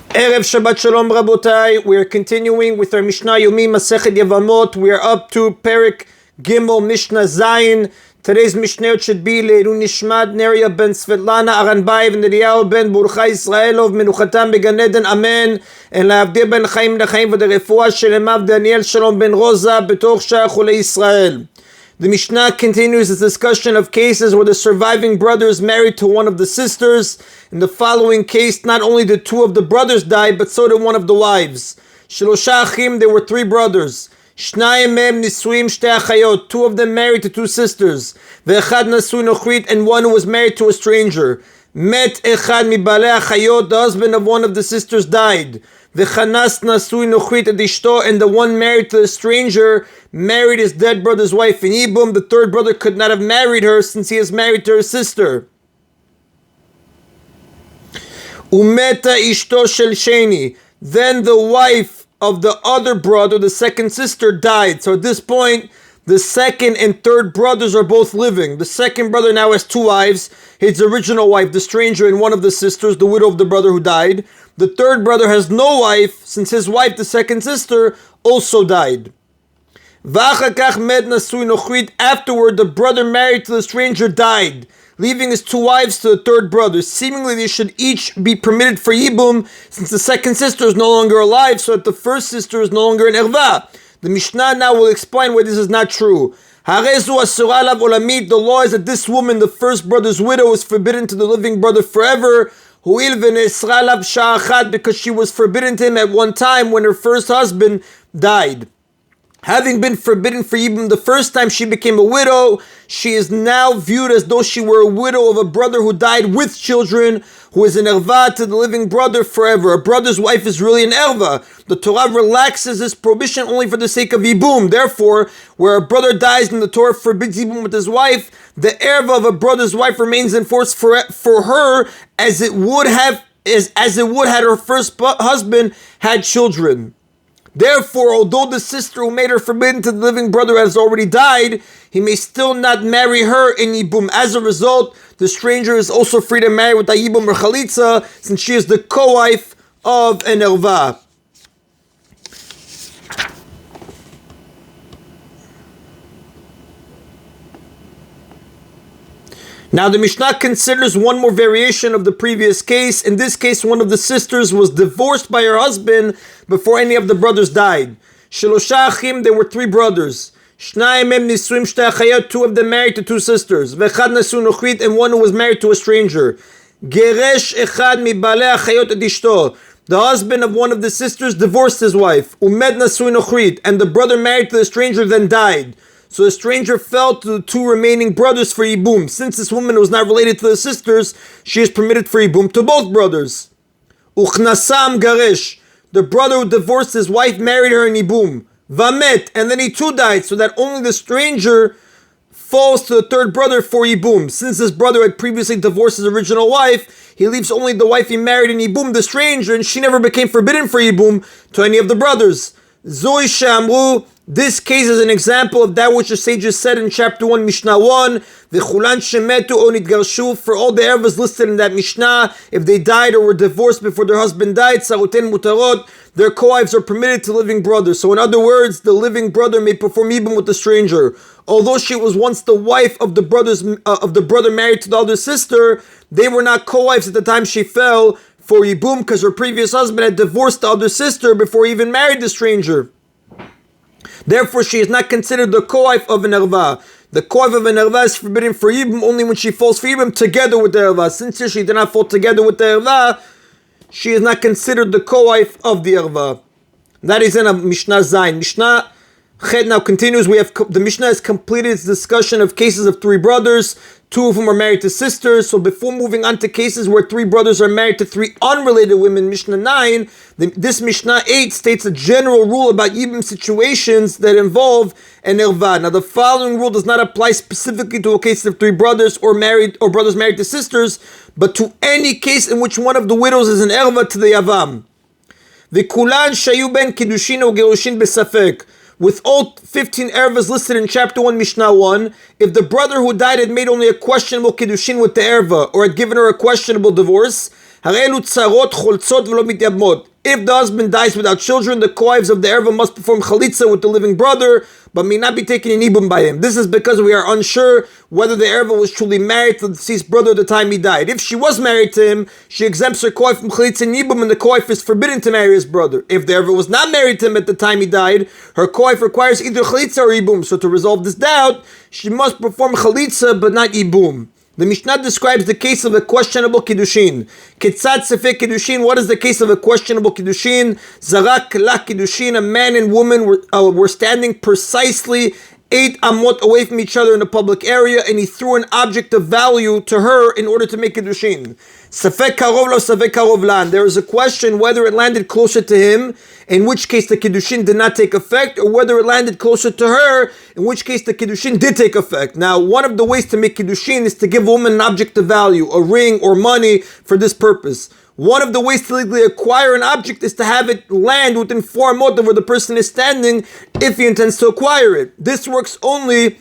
Erev Shabbat Shalom Rabotai. We are continuing with our Mishna Yomi Masechet Yevamot. We are up to Perik Gimel Mishnah Zayin. Today's Mishnayot should be Leilu Nishmat Neria ben Svetlana Aranbayev and Eliyahu ben Burcha Israelov Menuchatam Began Eden Amen. And Laavdeh ben Chaim Lechaim v'Derefua Shelemav Daniel Shalom ben Rosa Betoch Shah Chulei Israel. The Mishnah continues its discussion of cases where the surviving brother is married to one of the sisters. In the following case, not only did two of the brothers die, but so did one of the wives. Shelosha achim, there were three brothers. Shnayim mem nisuim shtei achayot, two of them married to two sisters. Ve'echad nasui nochrit, and one who was married to a stranger. Met echad mibalei achayot, the husband of one of the sisters died. Ve'chanas nasui nochrit adishto, and the one married to the stranger married his dead brother's wife. In Yibum, the third brother could not have married her since he is married to her sister. Umeta ishto shel sheni, then the wife of the other brother, the second sister, died. So at this point, the second and third brothers are both living. The second brother now has two wives, his original wife, the stranger, and one of the sisters, the widow of the brother who died. The third brother has no wife, since his wife, the second sister, also died. Afterward, the brother married to the stranger died, leaving his two wives to the third brother. Seemingly, they should each be permitted for Yibum, since the second sister is no longer alive, so that the first sister is no longer an erva. The Mishnah now will explain why this is not true. The law is that this woman, the first brother's widow, is forbidden to the living brother forever, because she was forbidden to him at one time when her first husband died. Having been forbidden for Yibum the first time she became a widow, she is now viewed as though she were a widow of a brother who died with children, who is an erva to the living brother forever. A brother's wife is really an erva. The Torah relaxes this prohibition only for the sake of Yibum. Therefore, where a brother dies and the Torah forbids Yibum with his wife, the erva of a brother's wife remains in force for her as it would had her first husband had children. Therefore, although the sister who made her forbidden to the living brother has already died, he may still not marry her in Yibum. As a result, the stranger is also free to marry with a Yibum or Chalitza, since she is the co-wife of an erva. Now the Mishnah considers one more variation of the previous case. In this case, one of the sisters was divorced by her husband before any of the brothers died. Shelosha achim, there were three brothers. Shnayim mem nisuim shtei achayot, two of them married to two sisters. Ve'echad nasu nochrit, and one who was married to a stranger. Geresh echad mibalei achayot adishto, the husband of one of the sisters divorced his wife. Umed nasu nochrit, and the brother married to the stranger then died. So the stranger fell to the two remaining brothers for Yibum. Since this woman was not related to the sisters, she is permitted for Yibum to both brothers. Uchnasam garesh, the brother who divorced his wife married her in Yibum. Vamet, and then he too died, so that only the stranger falls to the third brother for Yibum. Since this brother had previously divorced his original wife, he leaves only the wife he married in Yibum, the stranger, and she never became forbidden for Yibum to any of the brothers. Zoi Shamru, this case is an example of that which the sages said in chapter 1, Mishnah 1, V'chulan shemetu o nitgarshu, for all the ervas listed in that Mishnah, if they died or were divorced before their husband died, saruten mutarot, their co-wives are permitted to living brothers. So in other words, the living brother may perform Yibum with the stranger. Although she was once the wife of the brother married to the other sister, they were not co-wives at the time she fell for Yibum, because her previous husband had divorced the other sister before he even married the stranger. Therefore, she is not considered the co-wife of an erva. The co-wife of an erva is forbidden for Yibum only when she falls for Yibum together with the erva. Since she did not fall together with the erva, she is not considered the co-wife of the erva. That is in a Mishnah Zayin. Mishnah Chet now continues. The Mishnah has completed its discussion of cases of three brothers, two of whom are married to sisters. So before moving on to cases where three brothers are married to three unrelated women, Mishnah 9, this Mishnah 8 states a general rule about Yibum situations that involve an erva. Now the following rule does not apply specifically to a case of three brothers or brothers married to sisters, but to any case in which one of the widows is an erva to the yavam. V'kulan shayu ben kiddushin o gerushin besafek. With all 15 ervas listed in chapter 1, Mishnah 1, if the brother who died had made only a questionable kiddushin with the erva, or had given her a questionable divorce, If the husband dies without children, the wives of the erva must perform chalitza with the living brother, but may not be taken in ibum by him. This is because we are unsure whether the erva was truly married to the deceased brother at the time he died. If she was married to him, she exempts her wife from chalitza and ibum, and the wife is forbidden to marry his brother. If the erva was not married to him at the time he died, her wife requires either chalitza or ibum. So to resolve this doubt, she must perform chalitza but not ibum. The Mishnah describes the case of a questionable kiddushin. Ketzad sefek kiddushin. What is the case of a questionable kiddushin? Zarak la kiddushin. A man and woman were standing precisely 8 amot away from each other in a public area, and he threw an object of value to her in order to make kiddushin. Sefek karov lo sefek karov lan. There is a question whether it landed closer to him, in which case the kiddushin did not take effect, or whether it landed closer to her, in which case the kiddushin did take effect. Now, one of the ways to make kiddushin is to give a woman an object of value, a ring or money for this purpose. One of the ways to legally acquire an object is to have it land within 4 amot of where the person is standing if he intends to acquire it. This works only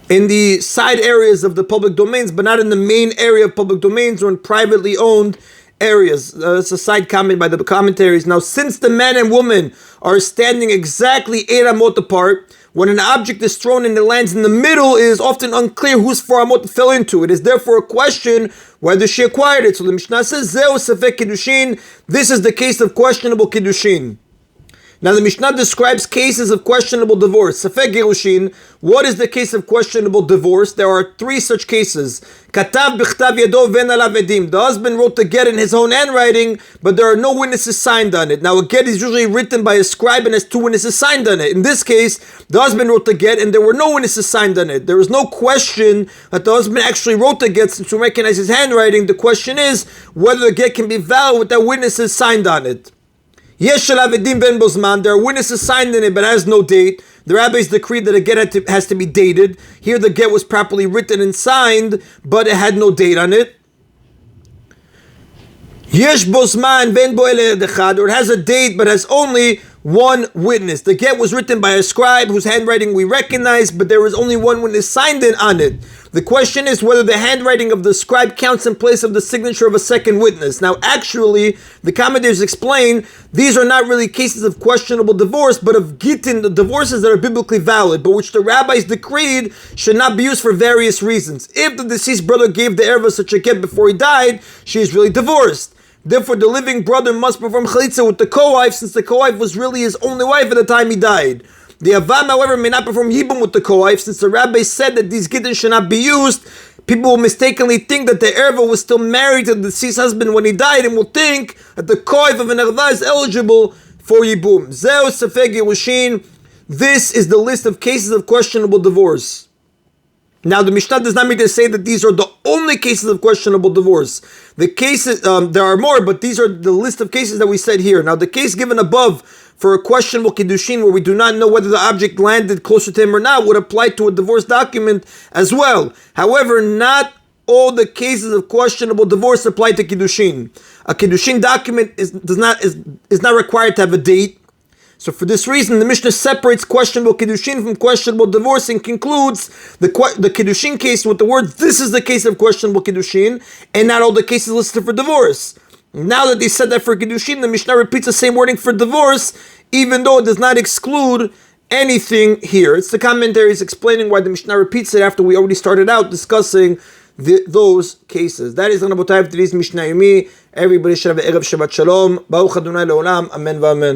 in the side areas of the public domains, but not in the main area of public domains or in privately owned areas. It's a side comment by the commentaries. Now, since the man and woman are standing exactly 8 amot apart, when an object is thrown and it lands in the middle, it is often unclear whose 4 amot fell into. It is therefore a question whether she acquired it. So the Mishnah says, Zeu sefek kiddushin. This is the case of questionable kiddushin. Now the Mishnah describes cases of questionable divorce. Sefek girushin. What is the case of questionable divorce? There are 3 such cases. Katav b'chtav yado ven alav edim. The husband wrote the get in his own handwriting, but there are no witnesses signed on it. Now a get is usually written by a scribe and has 2 witnesses signed on it. In this case, the husband wrote the get and there were no witnesses signed on it. There is no question that the husband actually wrote the get since we recognize his handwriting. The question is whether the get can be valid without witnesses signed on it. Yesh alav edim ben bozman. There are witnesses signed in it, but it has no date. The rabbis decreed that a get has to be dated. Here the get was properly written and signed, but it had no date on it. Yesh bozman ben bo ele dechad. Or it has a date, but has only 1 witness. The get was written by a scribe whose handwriting we recognize, but there was only 1 witness signed in on it. The question is whether the handwriting of the scribe counts in place of the signature of a second witness. Now, actually, the commentators explain these are not really cases of questionable divorce, but of gittin, the divorces that are biblically valid, but which the rabbis decreed should not be used for various reasons. If the deceased brother gave the erva such a get before he died, she is really divorced. Therefore, the living brother must perform chalitza with the co-wife, since the co-wife was really his only wife at the time he died. The Yavam, however, may not perform yibum with the co-wife, since the rabbi said that these gittin should not be used. People will mistakenly think that the erva was still married to the deceased husband when he died, and will think that the co-wife of an erva is eligible for yibum. Zeu sefek girushin. This is the list of cases of questionable divorce. Now, the Mishnah does not mean to say that these are the only cases of questionable divorce. The cases, there are more, but these are the list of cases that we said here. Now, the case given above for a questionable kiddushin, where we do not know whether the object landed closer to him or not, would apply to a divorce document as well. However, not all the cases of questionable divorce apply to kiddushin. A kiddushin document is not required to have a date. So for this reason, the Mishnah separates questionable kiddushin from questionable divorce and concludes the kiddushin case with the words, this is the case of questionable kiddushin, and not all the cases listed for divorce. Now that they said that for kiddushin, the Mishnah repeats the same wording for divorce, even though it does not exclude anything here. It's the commentaries explaining why the Mishnah repeats it after we already started out discussing those cases. That is Rabotai of today's Mishna Yomi. Everybody should have an Erev Shabbat Shalom. Baruch Adonai Leolam. Amen v'amen.